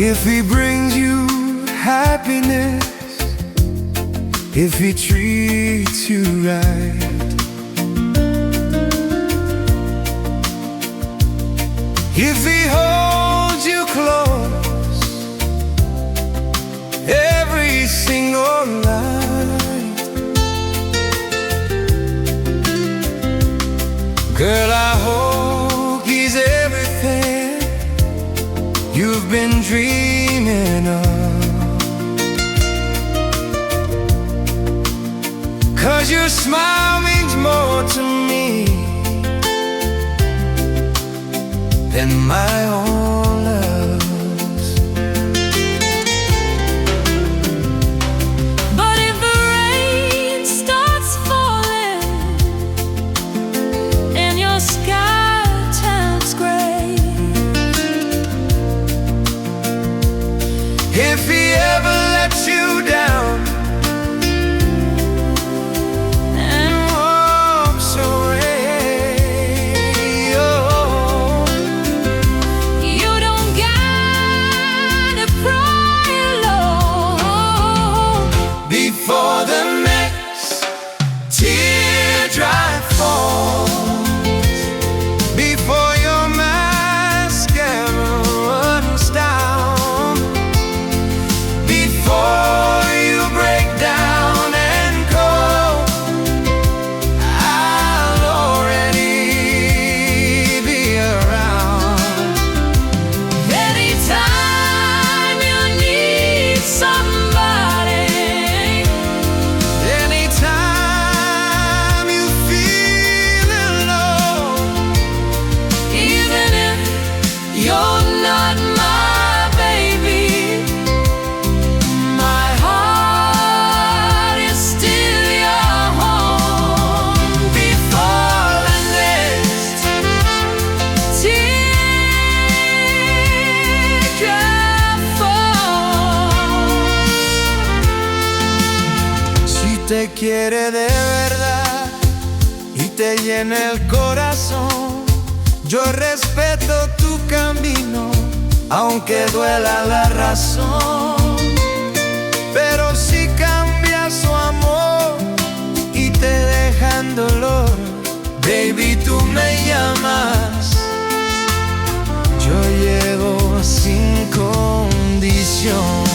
If he brings you happiness, if he treats you right, if he holds you close every single night, girl, I hope he's everything you've been dreaming of. 'Cause your smile means more to me than my own loves. But if the rain starts falling and your sky turns gray, if he ever lets you down and walks away, oh, you don't gotta cry alone. before the next teardrop falls, before your mascara runs down, before you break down and go, I'll already be around. Anytime you need somebody, Anytime you feel alone, even if you're not my baby, my heart is still your home. Before the next teardrop falls. si te quiere de verdad y te llena el corazón, yo respeto tu camino, aunque duela la razón. Pero si cambia su amor y te deja en dolor, baby, tú me llamas, yo llego sin condición.